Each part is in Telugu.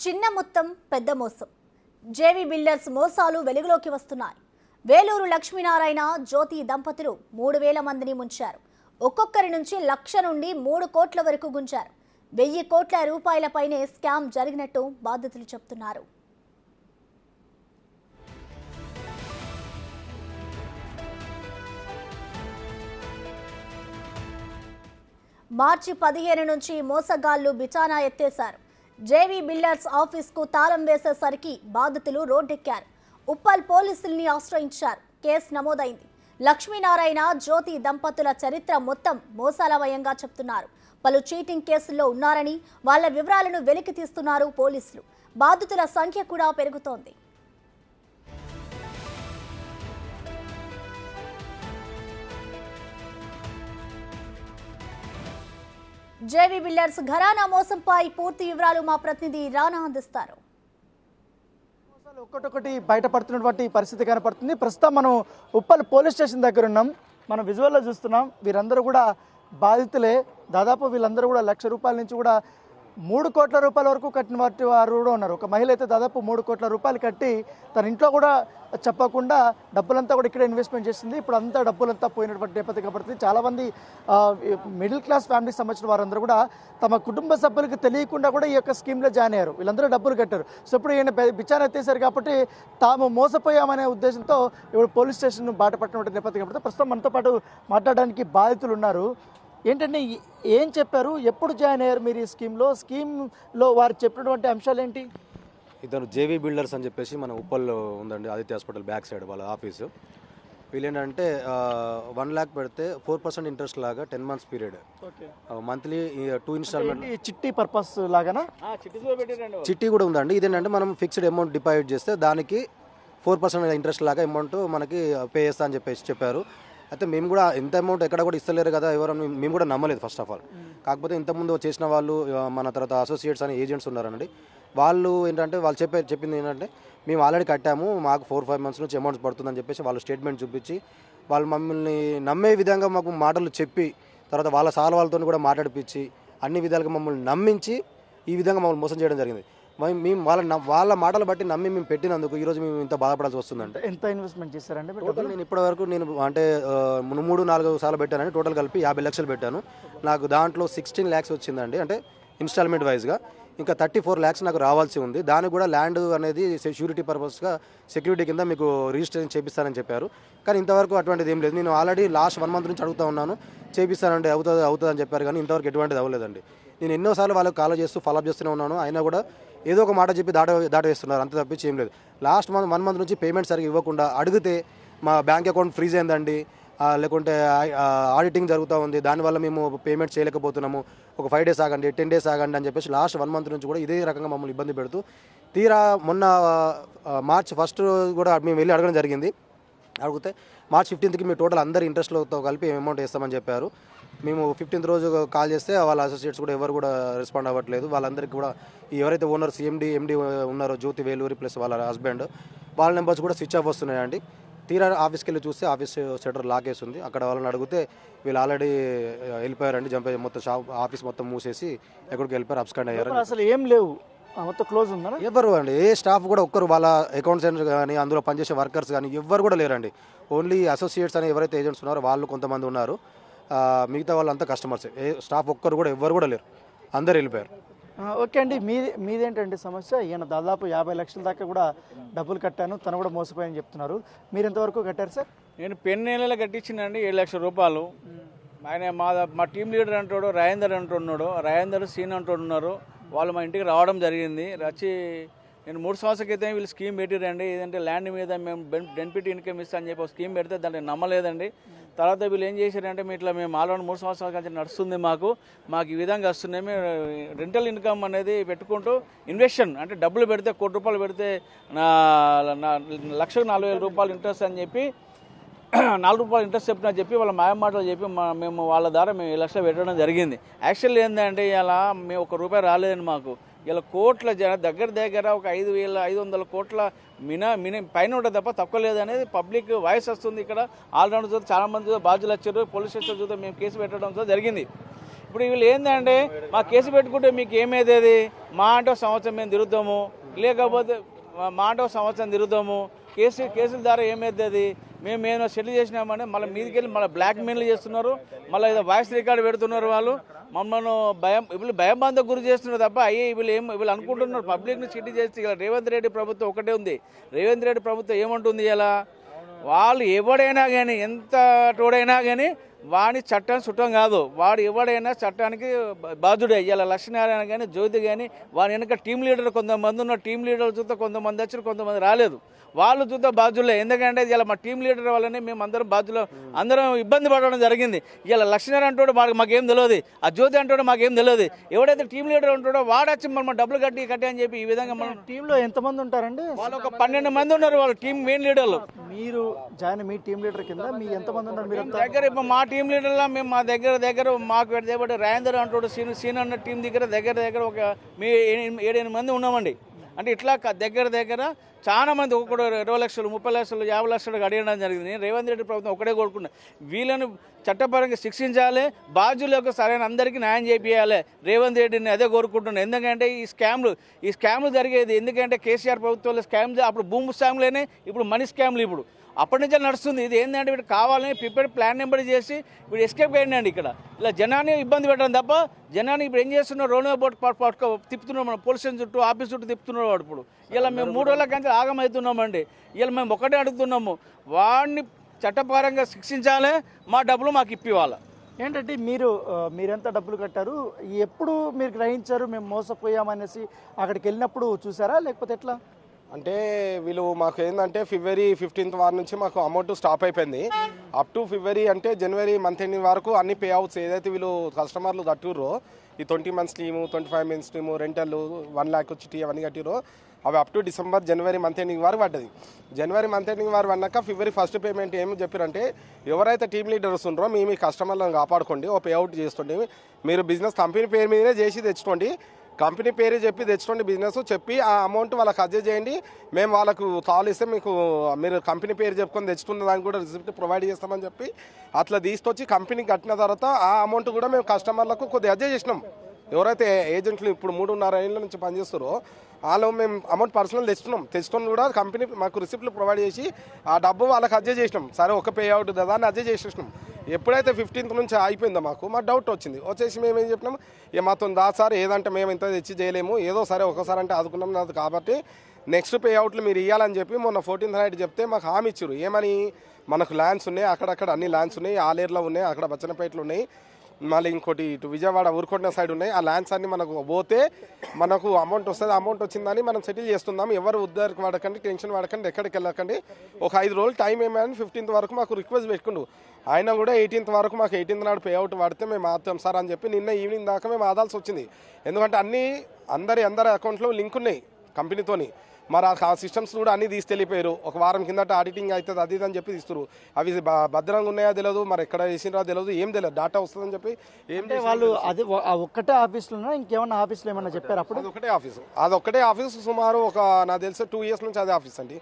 చిన్న మొత్తం పెద్ద మోసం. జేవీ బిల్డర్స్ మోసాలు వెలుగులోకి వస్తున్నాయి. వేలూరు లక్ష్మీనారాయణ జ్యోతి దంపతులు 3,000 మందిని ముంచారు. ఒక్కొక్కరి నుంచి 1,00,000 నుండి 3 కోట్ల వరకు గుంజారు. 1,000 కోట్ల రూపాయలపైనే స్కామ్ జరిగినట్టు బాధితులు చెప్తున్నారు. మార్చి 15 నుంచి మోసగాళ్లు బిచానా ఎత్తేశారు. జేవీ బిల్డర్స్ ఆఫీస్కు తాళం వేసేసరికి బాధితులు రోడ్డెక్కారు. ఉప్పల్ పోలీసుల్ని ఆశ్రయించారు. కేసు నమోదైంది. లక్ష్మీనారాయణ జ్యోతి దంపతుల చరిత్ర మొత్తం మోసాలమయంగా చెప్తున్నారు. పలు చీటింగ్ కేసుల్లో ఉన్నారని వాళ్ళ వివరాలను వెలికి తీస్తున్నారు పోలీసులు. బాధితుల సంఖ్య కూడా పెరుగుతోంది. జేవీ బిల్డర్స్ ఘరానా మోసంపై పూర్తి వివరాలు మా ప్రతినిధి రానా అందిస్తారు. ఒక్కటొక్కటి బయటపడుతున్నటువంటి పరిస్థితి కనపడుతుంది. ప్రస్తుతం మనం ఉప్పల్ పోలీస్ స్టేషన్ దగ్గర ఉన్నాం. మనం విజువల్లో చూస్తున్నాం. వీరందరూ కూడా బాధితులే. దాదాపు వీళ్ళందరూ కూడా 1,00,000 రూపాయల నుంచి కూడా 3 కోట్ల రూపాయల వరకు కట్టిన వారు కూడా ఉన్నారు. ఒక మహిళ అయితే దాదాపు 3 కోట్ల రూపాయలు కట్టి తన ఇంట్లో కూడా చెప్పకుండా డబ్బులంతా కూడా ఇక్కడ ఇన్వెస్ట్మెంట్ చేసింది. ఇప్పుడు అంతా డబ్బులంతా పోయినటువంటి నేపథ్యం కనపడుతుంది. చాలామంది మిడిల్ క్లాస్ ఫ్యామిలీకి సంబంధించిన వారందరూ కూడా తమ కుటుంబ సభ్యులకు తెలియకుండా కూడా ఈ యొక్క స్కీమ్లో జాయిన్ అయ్యారు. వీళ్ళందరూ డబ్బులు కట్టారు. సో ఇప్పుడు ఈయన బిచాన ఎత్తేసారు కాబట్టి తాము మోసపోయామనే ఉద్దేశంతో ఇప్పుడు పోలీస్ స్టేషన్ బాట పట్టినటువంటి నేపథ్యం కనపడుతుంది. ప్రస్తుతం మనతో పాటు మాట్లాడడానికి బాధితులు ఉన్నారు. ఏంటంటే ఏం చెప్పారు, ఎప్పుడు జాయిన్ అయ్యారు మీరు ఈ స్కీమ్లో వారు చెప్పినటువంటి అంశాలు ఏంటి? ఇతను జేవీ బిల్డర్స్ అని చెప్పేసి మన ఉప్పల్లో ఉందండి, ఆదిత్య హాస్పిటల్ బ్యాక్ సైడ్ వాళ్ళ ఆఫీసు. వీళ్ళు ఏంటంటే 1 lakh పెడితే 4% ఇంట్రెస్ట్ లాగా 10 months పీరియడ్, మంత్లీ 2 ఇన్స్టాల్మెంట్ చిట్టి పర్పస్ లాగానా? చిట్టి కూడా ఉందండి. ఇదేంటంటే మనం ఫిక్స్డ్ అమౌంట్ డిపాజిట్ చేస్తే దానికి 4% ఇంట్రెస్ట్ లాగా అమౌంట్ మనకి పే చేస్తా అని చెప్పేసి చెప్పారు. అయితే మేము కూడా ఎంత అమౌంట్ ఎక్కడ కూడా ఇస్తలేరు కదా ఎవరు, మేము కూడా నమ్మలేదు ఫస్ట్ ఆఫ్ ఆల్. కాకపోతే ఇంతకుముందు చేసిన వాళ్ళు మన తర్వాత అసోసియేట్స్ అనే ఏజెంట్స్ ఉన్నారండి. వాళ్ళు ఏంటంటే వాళ్ళు చెప్పింది ఏంటంటే మేము ఆల్రెడీ కట్టాము, మాకు 4-5 months నుంచి అమౌంట్స్ పడుతుందని చెప్పేసి వాళ్ళు స్టేట్మెంట్ చూపించి వాళ్ళు మమ్మల్ని నమ్మే విధంగా మాకు మాటలు చెప్పి తర్వాత వాళ్ళ సార్ వాళ్ళతో కూడా మాట్లాడిపించి అన్ని విధాలుగా మమ్మల్ని నమ్మించి ఈ విధంగా మమ్మల్ని మోసం చేయడం జరిగింది. మేము వాళ్ళ మాటలు బట్టి నమ్మి మేము పెట్టినందుకు ఈరోజు మేము ఇంత బాధపడాల్సి వస్తుందంటే. ఎంత ఇన్వెస్ట్మెంట్ చేశారండి? టోటల్ నేను ఇప్పటి వరకు అంటే 3-4 సార్లు పెట్టానండి. టోటల్ కలిపి 50 లక్షలు పెట్టాను. నాకు దాంట్లో 16 lakhs వచ్చిందండి, అంటే ఇన్స్టాల్మెంట్ వైజ్గా. ఇంకా 34 lakhs నాకు రావాల్సి ఉంది. దానికి కూడా ల్యాండ్ అనేది షూరిటీ పర్పస్గా సెక్యూరిటీ కింద మీకు రిజిస్ట్రేషన్ చేపిస్తానని చెప్పారు. కానీ ఇంతవరకు అటువంటిది ఏం లేదు. నేను ఆల్రెడీ లాస్ట్ 1 month నుంచి అడుగుతూ ఉన్నాను, చేపిస్తానంటే అవుతుంది అని చెప్పారు. కానీ ఇంతవరకు ఎటువంటిది అవ్వలేదండి. నేను ఎన్నోసార్లు వాళ్ళకి కాల్ చేస్తూ ఫాలోఅప్ చేస్తూనే ఉన్నాను. అయినా కూడా ఏదో ఒక మాట చెప్పి దాటవేస్తున్నారు, అంత తప్పించి ఏం లేదు. లాస్ట్ 1 month నుంచి పేమెంట్ సరిగ్గా ఇవ్వకుండా అడిగితే మా బ్యాంక్ అకౌంట్ ఫ్రీజ్ అయిందండి, లేకుంటే ఆడిటింగ్ జరుగుతూ ఉంది, దానివల్ల మేము పేమెంట్ చేయలేకపోతున్నాము, ఒక 5 days ఆగండి, 10 days ఆగండి అని చెప్పేసి లాస్ట్ 1 month నుంచి కూడా ఇదే రకంగా మమ్మల్ని ఇబ్బంది పెడుతూ తీరా మొన్న March 1st కూడా మేము వెళ్ళి అడగడం జరిగింది. అడిగితే March 15th మీ టోటల్ అందరి ఇంట్రెస్ట్లతో కలిపి అమౌంట్ వేస్తామని చెప్పారు. మేము 15th రోజు కాల్ చేస్తే వాళ్ళ అసోసియేట్స్ కూడా ఎవరు కూడా రెస్పాండ్ అవ్వట్లేదు. వాళ్ళందరికీ కూడా ఎవరైతే ఓనర్స్ ఎండి ఉన్నారో జ్యోతి వేలూరి ప్లస్ వాళ్ళ హస్బెండ్, వాళ్ళ నెంబర్స్ కూడా స్విచ్ ఆఫ్ వస్తున్నాయండి. తీరా ఆఫీస్కి వెళ్ళి చూస్తే ఆఫీస్ షట్టర్ లాక్ వేసి ఉంది. అక్కడ వాళ్ళని అడిగితే వీళ్ళు ఆల్రెడీ వెళ్ళిపోయారండి, మొత్తం ఆఫీస్ మొత్తం మూసేసి ఎక్కడికి వెళ్ళిపోయారు, అబ్స్కాండ్ అయ్యారు. అసలు ఏం లేవు, మొత్తం క్లోజ్ ఉందా? ఎవరు అండి, ఏ స్టాఫ్ కూడా ఒక్కరు వాళ్ళ అకౌంట్స్ కానీ అందులో పనిచేసే వర్కర్స్ కానీ ఎవ్వరు కూడా లేరండి. ఓన్లీ అసోసియేట్స్ అని ఎవరైతే ఏజెంట్స్ ఉన్నారో వాళ్ళు కొంతమంది ఉన్నారు, మిగతా వాళ్ళంతా కస్టమర్స్. ఏ స్టాఫ్ ఒక్కరు కూడా ఎవ్వరు కూడా లేరు, అందరు వెళ్ళిపోయారు. ఓకే అండి, మీదేంటండి సమస్య? ఈయన దాదాపు 50 లక్షల దాకా కూడా డబ్బులు కట్టాను, తను కూడా మోసపోయని చెప్తున్నారు. మీరు ఎంతవరకు కట్టారు సార్? నేను పెన్నేళ్ళలో కట్టించినండి 7 లక్షల రూపాయలు. ఆయన మా టీం లీడర్ అంటాడు, రాజేందర్ అంటున్నాడు, రాజేందర్ సీన్ అంటున్నారు. వాళ్ళు మా ఇంటికి రావడం జరిగింది. వచ్చి నేను 3 సంవత్సరాల క్రితం వీళ్ళు స్కీమ్ పెట్టిరండి, ఏదంటే ల్యాండ్ మీద మేము బెనిఫిట్ ఇన్కమ్ ఇస్తా అని చెప్పి ఒక స్కీమ్ పెడితే దాన్ని నమ్మలేదండి. తర్వాత వీళ్ళు ఏం చేశారంటే మేము ఆల్రెడీ 3 సంవత్సరాల నుంచి నడుస్తుంది, మాకు ఈ విధంగా వస్తున్నాయి, మేము రెంటల్ ఇన్కమ్ అనేది పెట్టుకుంటూ ఇన్వెస్షన్ అంటే డబ్బులు పెడితే 1 కోటి రూపాయలు పెడితే 1,40,000 రూపాయలు ఇంట్రెస్ట్ అని చెప్పి 4 రూపాయలు ఇంట్రెస్ట్ చెప్పినా చెప్పి వాళ్ళ మాయమాటలు చెప్పి మేము వాళ్ళ ద్వారా మేము 7 లక్షలు పెట్టడం జరిగింది. యాక్చువల్లీ ఏంటంటే ఇలా మేము 1 రూపాయి రాలేదండి మాకు. ఇలా కోట్ల దగ్గర ఒక 5,500 కోట్ల పైన ఉంటుంది తప్ప తక్కువ లేదనేది పబ్లిక్ వాయిస్ వస్తుంది. ఇక్కడ ఆల్రౌండ్ చూస్తే చాలా మంది బాధ్యులు వచ్చారు, పోలీస్ స్టేషన్ చూస్తే మేము కేసు పెట్టడం జరిగింది. ఇప్పుడు వీళ్ళు ఏంటంటే మా కేసు పెట్టుకుంటే మీకు ఏమైతుంది, మా అంటే ఒక సంవత్సరం మేము తిరుగుతాము, లేకపోతే మా అంటే ఒక సంవత్సరం తిరుగుతాము, కేసుల ద్వారా ఏమవుతుంది, మేము ఏమైనా సెటిల్ చేసినామంటే మళ్ళీ మీదకి వెళ్ళి మళ్ళీ బ్లాక్ మెయిల్ చేస్తున్నారు, మళ్ళీ ఏదో వాయిస్ రికార్డు పెడుతున్నారు, వాళ్ళు మమ్మల్ని భయబంధకు గురి చేస్తున్నారు తప్ప వీళ్ళు అనుకుంటున్నారు పబ్లిక్ని చిట్టి చేస్తే ఇలా రేవంత్ రెడ్డి ప్రభుత్వం ఒకటే ఉంది. రేవంత్ రెడ్డి ప్రభుత్వం ఏమంటుంది, ఇలా వాళ్ళు ఎవడైనా కానీ ఎంత తోడైనా కానీ వాడి చట్టం చుట్టం కాదు, వాడు ఎవడైనా చట్టానికి బాధ్యుడే. ఇలా లక్ష్మీనారాయణ కానీ జ్యోతి కానీ వాడి వెనక టీం లీడర్ కొంతమంది ఉన్న టీం లీడర్లు చూస్తే కొంతమంది వచ్చారు, కొంతమంది రాలేదు, వాళ్ళు చూస్తే బాధ్యులే. ఎందుకంటే ఇలా మా టీం లీడర్ వల్లనే మేము అందరం బాధ్యులు, అందరం ఇబ్బంది పడడం జరిగింది. ఇలా లక్ష్మీనారాయణ అంటాడు మాకేం తెలియదు, ఆ జ్యోతి అంటాడో మాకేం తెలియదు, ఎవడైతే టీం లీడర్ ఉంటాడో వాడు వచ్చి మనం డబ్బులు కట్టి అని చెప్పి ఈ విధంగా మనం టీంలో ఎంతమంది ఉంటారండి? వాళ్ళు ఒక 12 మంది ఉన్నారు, వాళ్ళు టీం మెయిన్ లీడర్లు. మీరు జాయిన్ మీ టీం లీడర్ కింద మీ ఎంతమంది ఉన్నారు? మీరు దగ్గర ఇప్పుడు మా టీం లీడర్లో మేము మా దగ్గర మాకు పెడితే రాజేందర్ అంటాడు సీన్ అన్న టీం దగ్గర ఒక 7-8 మంది ఉన్నామండి. అంటే ఇట్లా దగ్గర చాలా మంది ఒక్కొక్కడు 20 లక్షలు 30 లక్షలు 50 లక్షలు అడగడం జరిగింది. రేవంత్ రెడ్డి ప్రభుత్వం ఒకటే కోరుకున్నా, వీళ్ళను చట్టపరంగా శిక్షించాలి, బాధ్యులకు సరైన అందరికీ న్యాయం చేయాలి. రేవంత్ రెడ్డిని అదే కోరుకుంటున్నాను. ఎందుకంటే ఈ స్కామ్లు జరిగేది ఎందుకంటే కేసీఆర్ ప్రభుత్వంలో స్కామ్లు, అప్పుడు భూమి స్కామ్లేనే, ఇప్పుడు మనీ స్కామ్లు ఇప్పుడు అప్పటి నుంచే నడుస్తుంది. ఇది ఏంటంటే వీడు కావాలని ప్రిపేర్డ్ ప్లాన్ నెంబర్ చేసి వీడు ఎస్కేప్ అయ్యండి. ఇక్కడ ఇలా జనాన్ని ఇబ్బంది పెట్టడం తప్ప జనాన్ని ఇప్పుడు ఏం చేస్తున్నారు, రోడ్ బోట్ తిప్పుతున్నాం, మన పోలీస్ స్టేషన్ చుట్టూ ఆఫీస్ చుట్టూ తిప్పుతున్నాడు వాడు. ఇప్పుడు ఇలా మేము 3 రోజుల కంటే ఆగమవుతున్నామండి. ఇలా మేము ఒకటే అడుగుతున్నాము, వాడిని చట్టపరంగా శిక్షించాలి, మా డబ్బులు మాకు ఇప్పివ్వాలి. ఏంటంటే మీరెంత డబ్బులు కట్టారు, ఎప్పుడు మీరు గ్రహించారు మేము మోసపోయామనేసి? అక్కడికి వెళ్ళినప్పుడు చూసారా లేకపోతే ఎట్లా? అంటే వీళ్ళు మాకు ఏంటంటే ఫిబ్రవరి 15th వారం నుంచి మాకు అమౌంట్ స్టాప్ అయిపోయింది. అప్ టు ఫిబ్రవరి అంటే జనవరి మంత్ ఎండింగ్ వరకు అన్ని పే అవుట్స్ ఏదైతే వీళ్ళు కస్టమర్లు కట్టిర్రో, ఈ 20 months scheme, 25 months scheme, rental 1 lakh చిట్టి అవన్నీ కట్టిరో అవి up to January month ending వరకు పడ్డది. జనవరి మంత్ ఎండింగ్ వరకు పడినాక ఫిబ్రవరి 1st పేమెంట్ ఏమి చెప్పారంటే, ఎవరైతే టీమ్ లీడర్స్ ఉన్నారో మీ కస్టమర్లను కాపాడుకోండి, ఓ పే అవుట్ చేస్తుండే, మీరు బిజినెస్ కంపెనీ పేరు మీదనే చేసి తెచ్చుకోండి, కంపెనీ పేరు చెప్పి తెచ్చుకోండి, బిజినెస్ చెప్పి ఆ అమౌంట్ వాళ్ళకి అడ్జస్ట్ చేయండి, మేము వాళ్ళకు కాల్ ఇస్తే మీరు కంపెనీ పేరు చెప్పుకొని తెచ్చుకున్న దానికి కూడా రిసిప్ట్ ప్రొవైడ్ చేస్తామని చెప్పి అట్లా తీసుకొచ్చి కంపెనీ కట్టిన తర్వాత ఆ అమౌంట్ కూడా మేము కస్టమర్లకు కొద్దిగా అడ్జస్ట్ చేసినాం. ఎవరైతే ఏజెంట్లు ఇప్పుడు 3.5 ఏళ్ళ నుంచి పనిచేస్తారో వాళ్ళు మేము అమౌంట్ పర్సనల్ తెచ్చుకొని కూడా కంపెనీ మాకు రిసిప్ట్లు ప్రొవైడ్ చేసి ఆ డబ్బు వాళ్ళకి అడ్జస్ట్ చేసినాం. సరే ఒక పే అవుట్ కదా అని అడ్జస్ట్ చేసేసినాం. ఎప్పుడైతే 15th నుంచి అయిపోయిందో మాకు డౌట్ వచ్చేసి మేము ఏం చెప్పినాం, మాతో సార్ ఏదంటే మేము ఇంత తెచ్చి చేయలేము, ఏదో సరే ఒకసారి అంటే ఆదుకున్నాం కాబట్టి నెక్స్ట్ పే అవుట్లు మీరు ఇవ్వాలని చెప్పి మొన్న 14th నైట్ చెప్తే మాకు హామీ ఇచ్చారు. ఏమని, మనకు ల్యాండ్స్ ఉన్నాయి, అక్కడక్కడ అన్ని ల్యాండ్స్ ఉన్నాయి, ఆలేరులో ఉన్నాయి, అక్కడ బచ్చనపేటలో ఉన్నాయి, మళ్ళీ ఇంకోటి ఇటు విజయవాడ ఊరుకొండ సైడ్ ఉన్నాయి. ఆ ల్యాండ్స్ అన్ని మనకు పోతే మనకు అమౌంట్ వస్తుంది, అమౌంట్ వచ్చిందని మనం సెటిల్ చేస్తుందాం, ఎవరు ఉద్దరికి వాడకండి, టెన్షన్ వాడకండి, ఎక్కడికి వెళ్ళకండి, ఒక 5 రోజులు టైం ఏమైనా 15th వరకు మాకు రిక్వెస్ట్ పెట్టుకుండు. ఆయన కూడా 18th వరకు మాకు 18th నాడు పే అవుట్ పడితే మేము ఆపుతాం సార్ అని చెప్పి నిన్న ఈవినింగ్ దాకా మేము ఆదాల్సి వచ్చింది. ఎందుకంటే అందరి అకౌంట్లో లింక్ ఉన్నాయి కంపెనీతోని. మరి ఆ సిస్టమ్స్ కూడా అన్ని తీసుకెళ్ళిపోయారు. ఒక వారం కిందట ఆడిటింగ్ అవుతుంది అది అని చెప్పి తీస్తారు. అవి భద్రంగా ఉన్నాయా తెలియదు, మరి ఎక్కడ వేసినరా తెలియదు, ఏం తెలియదు, డాటా వస్తుందని చెప్పి వాళ్ళు అది ఒక్కటే ఆఫీస్లో ఇంకేమన్నా ఆఫీస్లో ఏమన్నా చెప్పారు? అప్పుడు అదొక్కటే ఆఫీస్ సుమారు నాకు తెలిసి 2 years నుంచి అదే ఆఫీస్ అండి.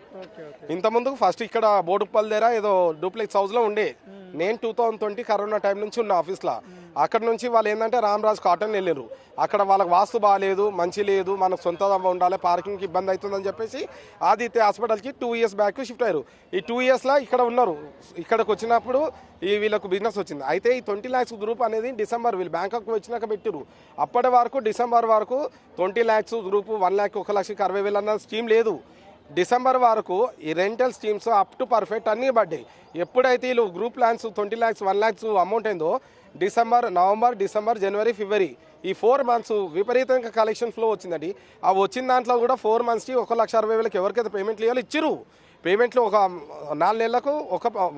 ఇంతకుముందు ఫస్ట్ ఇక్కడ బోడుప్పల్ దగ్గర ఏదో డూప్లెక్స్ హౌస్లో ఉండే, నేను 2020 కరోనా టైం నుంచి ఉన్న ఆఫీస్లో. అక్కడ నుంచి వాళ్ళు ఏంటంటే రామరాజ్ కాటన్ వెళ్ళారు. అక్కడ వాళ్ళకి వాస్తు బాగాలేదు, మంచి లేదు, మనకు సొంత ఉండాలి, పార్కింగ్కి ఇబ్బంది అవుతుందని చెప్పేసి ఆదిత్య హాస్పిటల్కి 2 years బ్యాక్ షిఫ్ట్ అయ్యారు. ఈ 2 yearsలో ఇక్కడ ఉన్నారు. ఇక్కడికి వచ్చినప్పుడు వీళ్ళకు బిజినెస్ వచ్చింది. అయితే ఈ 20 lakhs గ్రూప్ అనేది డిసెంబర్ వీళ్ళు బ్యాంకాక్ వచ్చినాక పెట్టారు. అప్పటి వరకు డిసెంబర్ వరకు 20 lakhs గ్రూప్ 1 lakh 1,60,000 అన్న స్కీమ్ లేదు. డిసెంబర్ వరకు ఈ rental schemes up to perfect అన్నీ పడ్డాయి. ఎప్పుడైతే వీళ్ళు group plans 20 lakhs 1 lakh amount అయిందో నవంబర్ డిసెంబర్ జనవరి ఫిబ్రవరి ఈ 4 months విపరీతంగా కలెక్షన్ ఫ్లో వచ్చిందండి. ఆ వచ్చిన దాంట్లో కూడా 4 monthsకి 1,60,000 ఎవరికైతే పేమెంట్లు ఇవ్వాలో ఇచ్చిరు. పేమెంట్లు ఒక 4 నెలలకు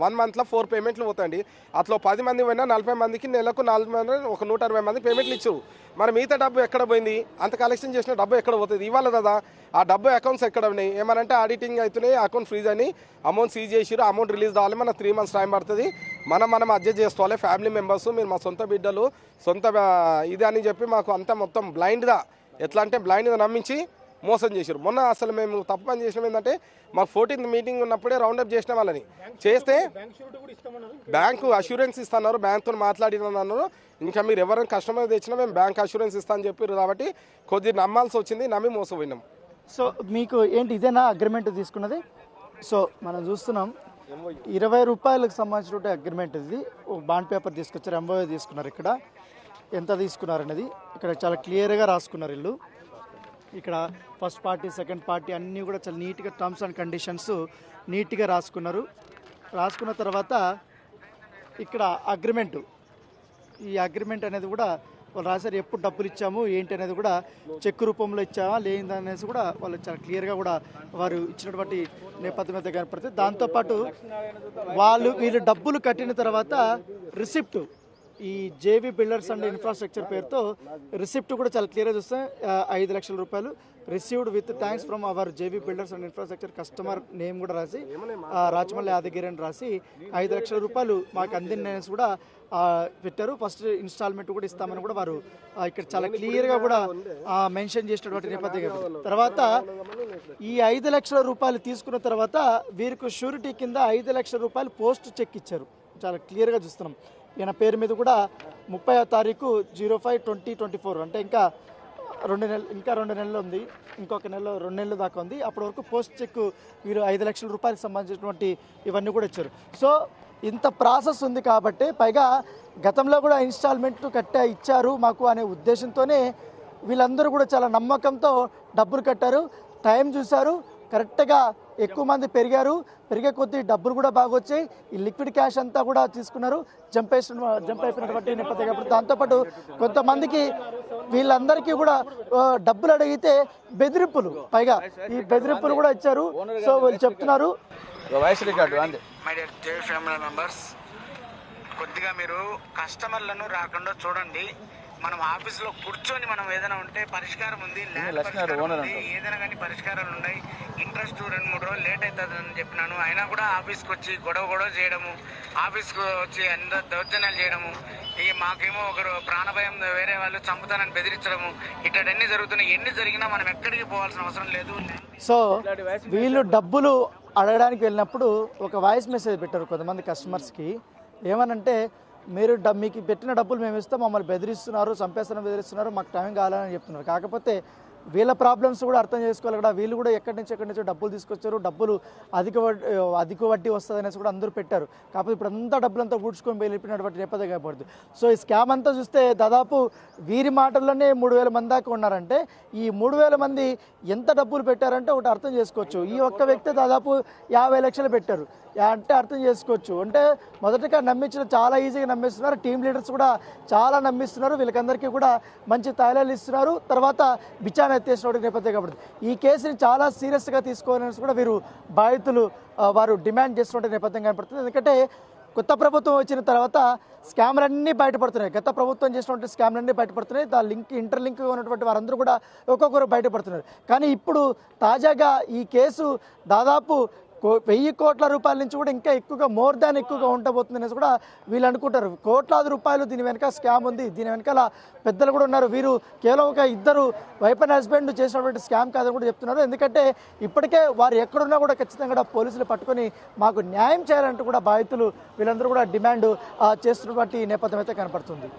1 monthలో 4 పేమెంట్లు పోతాయండి. అట్లా 10 మంది పోయినా 40 మందికి నెలకు 4 మంది 120 మంది పేమెంట్లు ఇచ్చారు. మరి మిగతా డబ్బు ఎక్కడ పోయింది? అంత కలెక్షన్ చేసిన డబ్బు ఎక్కడ పోతుంది? ఇవ్వాలి కదా. ఆ డబ్బు అకౌంట్స్ ఎక్కడ ఉన్నాయి? ఏమనంటే ఆడిటింగ్ అవుతున్నాయి, అకౌంట్ ఫ్రీజ్ అని అమౌంట్ సీజ్ చేసిరు. అమౌంట్ రిలీజ్ కావాలి, మన 3 months టైం పడుతుంది. మనం అడ్జస్ట్ చేసుకోవాలి. ఫ్యామిలీ మెంబర్స్, మీరు మా సొంత బిడ్డలు, సొంత ఇది అని చెప్పి మాకు అంతా మొత్తం బ్లైండ్గా, ఎట్లా అంటే బ్లైండ్గా నమ్మించి మోసం చేశారు. మొన్న అసలు మేము తప్పు పని చేసినాం ఏంటంటే మాకు 14th మీటింగ్ ఉన్నప్పుడే రౌండప్ చేసిన వాళ్ళని చేస్తే బ్యాంకు అష్యూరెన్స్ ఇస్తున్నారు, బ్యాంక్తో మాట్లాడినన్నారు. ఇంకా మీరు ఎవరైనా కస్టమర్ తెచ్చినా మేము బ్యాంక్ అష్యూరెన్స్ ఇస్తామని చెప్పారు కాబట్టి కొద్దిగా నమ్మాల్సి వచ్చింది, నమ్మి మోసపోయినాం. సో మీకు ఏంటి ఇదేనా అగ్రిమెంట్ తీసుకున్నది? సో మనం చూస్తున్నాం 20 రూపాయలకు సంబంధించిన అగ్రిమెంట్ ఇది. బాండ్ పేపర్ తీసుకొచ్చారు, ఎంఓఏ తీసుకున్నారు. ఇక్కడ ఎంత తీసుకున్నారు అనేది ఇక్కడ చాలా క్లియర్గా రాసుకున్నారు వీళ్ళు. ఇక్కడ ఫస్ట్ పార్టీ సెకండ్ పార్టీ అన్నీ కూడా చాలా నీట్గా టర్మ్స్ అండ్ కండిషన్స్ నీట్గా రాసుకున్నారు. రాసుకున్న తర్వాత ఇక్కడ అగ్రిమెంటు, ఈ అగ్రిమెంట్ అనేది కూడా వాళ్ళు రాశారు. ఎప్పుడు డబ్బులు ఇచ్చాము ఏంటి అనేది కూడా చెక్ రూపంలో ఇచ్చామా లేనిది అనేసి కూడా వాళ్ళు చాలా క్లియర్గా కూడా వారు ఇచ్చినటువంటి నేపథ్యం అయితే కనపడుతుంది. దాంతోపాటు వీళ్ళు డబ్బులు కట్టిన తర్వాత రిసిప్ట్, ఈ జేవీ బిల్డర్స్ అండ్ ఇన్ఫ్రాస్ట్రక్చర్ పేరుతో రిసిప్ట్ కూడా చాలా క్లియర్గా చూస్తే 5 లక్షల రూపాయలు received with thanks from our JV builders and infrastructure customer name కూడా రాసి రాచమల్లి యాదగిరి అని రాసి 5 లక్షల రూపాయలు మాకు అందిననేసి కూడా పెట్టారు. ఫస్ట్ ఇన్స్టాల్మెంట్ కూడా ఇస్తామని కూడా వారు ఇక్కడ చాలా క్లియర్గా కూడా మెన్షన్ చేసినటువంటి నేపథ్యం. తర్వాత ఈ 5 లక్షల రూపాయలు తీసుకున్న తర్వాత వీరికి షూరిటీ కింద 5 లక్షల రూపాయలు పోస్ట్ చెక్ ఇచ్చారు. చాలా క్లియర్గా చూస్తున్నాం. ఈయన పేరు మీద కూడా 30వ తారీఖు 05/2024 అంటే ఇంకా 2 నెలలు ఉంది, ఇంకొక 2 నెలలు దాకా ఉంది. అప్పటి వరకు పోస్ట్ చెక్ వీరు 5 లక్షల రూపాయలకు సంబంధించినటువంటి ఇవన్నీ కూడా ఇచ్చారు. సో ఇంత ప్రాసెస్ ఉంది కాబట్టి, పైగా గతంలో కూడా ఇన్స్టాల్మెంట్ ఇచ్చారు మాకు అనే ఉద్దేశంతోనే వీళ్ళందరూ కూడా చాలా నమ్మకంతో డబ్బులు కట్టారు. టైం చూశారు, కరెక్ట్గా ఎక్కువ మంది పెరిగే కొద్దీ డబ్బులు కూడా బాగా వచ్చాయి. ఈ లిక్విడ్ క్యాష్ అంతా కూడా తీసుకున్నారు. జంప్ అయిపోయినటువంటి నేపథ్యం కాబట్టి దాంతోపాటు కొంతమందికి వీళ్ళందరికీ కూడా డబ్బులు అడిగితే బెదిరింపులు, పైగా ఈ బెదిరింపులు కూడా ఇచ్చారు. సో వీళ్ళు చెప్తున్నారు, my dear JV family members, కొద్దిగా మీరు కస్టమర్లను రాకుండా చూడండి. మనం ఆఫీస్లో కూర్చొని మనం ఏదైనా ఉంటే పరిష్కారం ఉంది, ఏదైనా కానీ పరిష్కారాలు ఉన్నాయి. ఇంట్రెస్ట్ 2-3 రోజులు లేట్ అవుతుందని చెప్పినాను, అయినా కూడా ఆఫీస్కి వచ్చి గొడవ చేయడము, ఆఫీస్కి వచ్చి అందరూ దౌర్జన్యాలు చేయడము, ఇక మాకేమో ఒకరు ప్రాణభయం, వేరే వాళ్ళు చంపుతానని బెదిరించడము, ఇట్లాంటివన్నీ జరుగుతున్నాయి. ఎన్ని జరిగినా మనం ఎక్కడికి పోవాల్సిన అవసరం లేదు. సో వీళ్ళు డబ్బులు అడగడానికి వెళ్ళినప్పుడు ఒక వాయిస్ మెసేజ్ పెట్టారు కొంతమంది కస్టమర్స్కి. ఏమనంటే, మీకు పెట్టిన డబ్బులు మేము ఇస్తాం, మమ్మల్ని బెదిరిస్తున్నారు, బెదిరిస్తున్నారు, మాకు టైం కావాలని చెప్తున్నారు. కాకపోతే వీళ్ళ ప్రాబ్లమ్స్ కూడా అర్థం చేసుకోవాలి కదా. వీళ్ళు కూడా ఎక్కడి నుంచో డబ్బులు తీసుకొచ్చారు, డబ్బులు అధిక వడ్డీ వస్తుంది అనేసి కూడా అందరూ పెట్టారు. కాకపోతే ఇప్పుడు అంతా డబ్బులంతా ఊడ్చుకొని వెళ్ళిపోయినటువంటి నేపథ్యం కనపడుతుంది. సో ఈ స్కామ్ అంతా చూస్తే దాదాపు వీరి మాటల్లోనే 3,000 మంది దాకా ఉన్నారంటే, ఈ 3,000 మంది ఎంత డబ్బులు పెట్టారంటే ఒకటి అర్థం చేసుకోవచ్చు. ఈ ఒక్క వ్యక్తి దాదాపు 50 లక్షలు పెట్టారు అంటే అర్థం చేసుకోవచ్చు. అంటే మొదటగా నమ్మించిన చాలా ఈజీగా నమ్మిస్తున్నారు. టీమ్ లీడర్స్ కూడా చాలా నమ్మిస్తున్నారు. వీళ్ళకందరికీ కూడా మంచి తాయిలాలు ఇస్తున్నారు. తర్వాత విచారణ ఎత్తేసినటువంటి నేపథ్యం కాబట్టి ఈ కేసుని చాలా సీరియస్గా తీసుకోవాలని కూడా వీరు బాధితులు వారు డిమాండ్ చేస్తున్న నేపథ్యం కనపడుతుంది. ఎందుకంటే కొత్త ప్రభుత్వం వచ్చిన తర్వాత స్కామ్లన్నీ బయటపడుతున్నాయి. గత ప్రభుత్వం చేసినటువంటి స్కామ్లన్నీ బయటపడుతున్నాయి. ఇంటర్లింక్ ఉన్నటువంటి వారందరూ కూడా ఒక్కొక్కరు బయటపడుతున్నారు. కానీ ఇప్పుడు తాజాగా ఈ కేసు దాదాపు 1000 కోట్ల రూపాయల నుంచి కూడా ఇంకా ఎక్కువగా ఉండబోతుంది అనేసి కూడా వీళ్ళు అనుకుంటారు. కోట్లాది రూపాయలు దీని వెనక స్కామ్ ఉంది, దీని వెనకాల పెద్దలు కూడా ఉన్నారు. వీరు కేవలం ఒక 2 వైఫ్ అండ్ హస్బెండ్ చేసినటువంటి స్కామ్ కాదని కూడా చెప్తున్నారు. ఎందుకంటే ఇప్పటికే వారు ఎక్కడున్నా కూడా ఖచ్చితంగా పోలీసులు పట్టుకొని మాకు న్యాయం చేయాలంటూ కూడా బాధితులు వీళ్ళందరూ కూడా డిమాండ్ చేస్తున్నటువంటి నేపథ్యం అయితే కనపడుతుంది.